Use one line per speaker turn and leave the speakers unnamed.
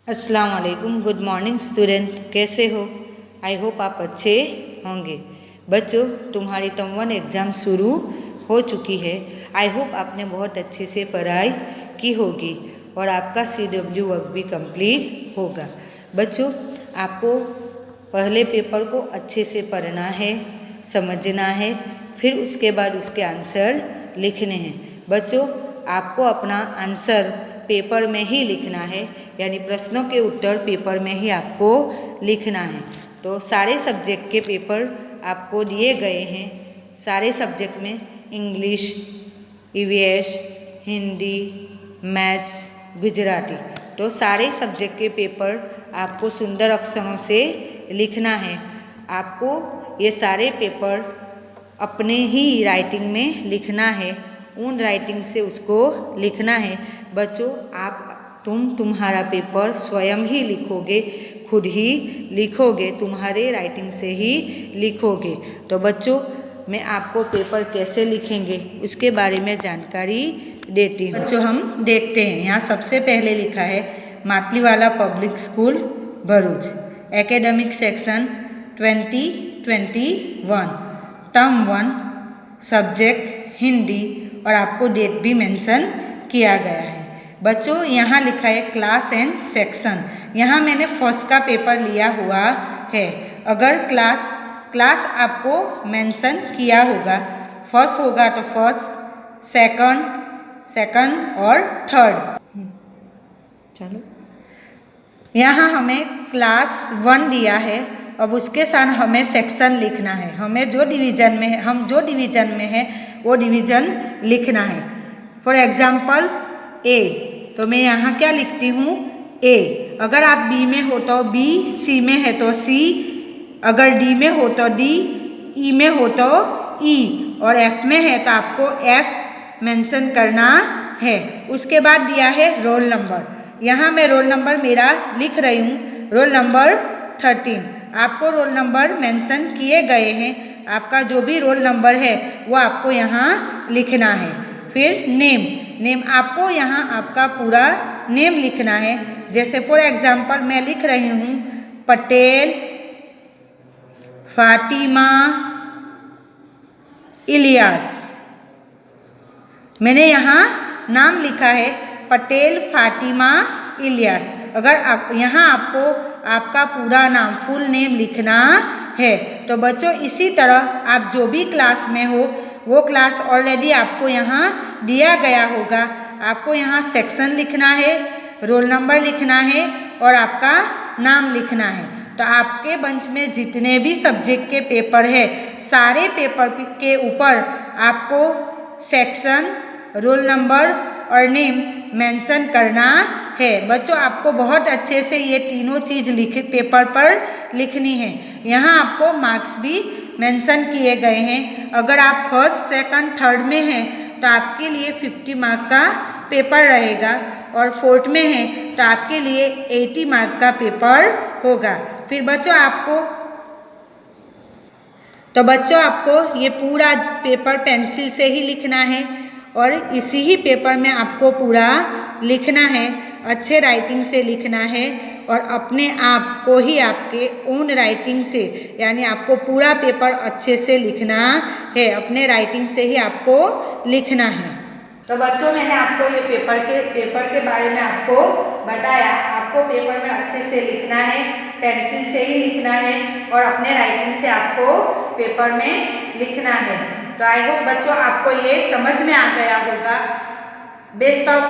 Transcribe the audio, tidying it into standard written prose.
अस्सलाम वालेकुम। Good morning student, कैसे हो? आई होप आप अच्छे होंगे। बच्चों, तुम्हारी टर्म 1 एग्ज़ाम शुरू हो चुकी है। आई होप आपने बहुत अच्छे से पढ़ाई की होगी और आपका CW वर्क भी कंप्लीट होगा। बच्चों, आपको पहले पेपर को अच्छे से पढ़ना है, समझना है, फिर उसके बाद उसके आंसर लिखने हैं। बच्चों, आपको अपना आंसर पेपर में ही लिखना है, यानी प्रश्नों के उत्तर पेपर में ही आपको लिखना है। तो सारे सब्जेक्ट के पेपर आपको दिए गए हैं। सारे सब्जेक्ट में English, EVS, Hindi, maths, Gujarati, तो सारे सब्जेक्ट के पेपर आपको सुंदर अक्षरों से लिखना है। आपको ये सारे पेपर अपने ही राइटिंग में लिखना है, उन राइटिंग से उसको लिखना है। बच्चों, तुम्हारा पेपर स्वयं ही लिखोगे, खुद ही लिखोगे, तुम्हारे राइटिंग से ही लिखोगे। तो बच्चों, मैं आपको पेपर कैसे लिखेंगे उसके बारे में जानकारी देती हूँ। बच्चों, हम देखते हैं। यहाँ सबसे पहले लिखा है Matliwala public school Bharuch, academic section 2021, term 1, subject Hindi, और आपको डेट भी मेंशन किया गया है। बच्चों, यहाँ लिखा है क्लास एंड सेक्शन। यहाँ मैंने फर्स्ट का पेपर लिया हुआ है। अगर क्लास आपको मेंशन किया होगा, फर्स्ट होगा तो फर्स्ट, सेकंड और थर्ड। चलो, यहाँ हमें क्लास 1 दिया है। अब उसके साथ हमें सेक्शन लिखना है। हमें जो डिवीज़न में है, हम जो डिवीज़न में है वो डिवीज़न लिखना है। फॉर एग्जाम्पल A, तो मैं यहाँ क्या लिखती हूँ? A। अगर आप B में हो तो B, C में है तो C, अगर D में हो तो D, E में हो तो E, और F में है तो आपको F मेंशन करना है। उसके बाद दिया है रोल नंबर। यहाँ मैं रोल नंबर मेरा लिख रही हूँ, रोल नंबर 13। आपको रोल नंबर मेंशन किए गए हैं। आपका जो भी रोल नंबर है वो आपको यहाँ लिखना है। फिर नेम आपको यहाँ आपका पूरा नेम लिखना है। जैसे फॉर एग्जांपल मैं लिख रही हूँ पटेल फातिमा इलियास। मैंने यहाँ नाम लिखा है पटेल फातिमा इलियास। अगर यहाँ आपको आपका पूरा नाम फुल नेम लिखना है। तो बच्चों, इसी तरह आप जो भी क्लास में हो वो क्लास ऑलरेडी आपको यहाँ दिया गया होगा। आपको यहाँ सेक्शन लिखना है, रोल नंबर लिखना है और आपका नाम लिखना है। तो आपके बेंच में जितने भी सब्जेक्ट के पेपर है, सारे पेपर के ऊपर आपको सेक्शन, रोल नंबर और नेम मेंशन करना है। बच्चों, आपको बहुत अच्छे से ये तीनों चीज़ पेपर पर लिखनी है। यहाँ आपको मार्क्स भी मेंशन किए गए हैं। अगर आप फर्स्ट, सेकंड, थर्ड में हैं तो आपके लिए 50 मार्क का पेपर रहेगा, और फोर्थ में हैं तो आपके लिए 80 मार्क का पेपर होगा। फिर बच्चों, आपको ये पूरा पेपर पेंसिल से ही लिखना है, और इसी ही पेपर में आपको पूरा लिखना है, अच्छे राइटिंग से लिखना है, और अपने आप को ही आपके ओन राइटिंग से, यानी आपको पूरा पेपर अच्छे से लिखना है, अपने राइटिंग से ही आपको लिखना है। तो बच्चों, मैंने आपको ये पेपर के बारे में आपको बताया। आपको पेपर में अच्छे से लिखना है, पेंसिल से ही लिखना है, और अपने राइटिंग से आपको पेपर में लिखना है। तो आई होप बच्चों आपको ये समझ में आ गया होगा। Best of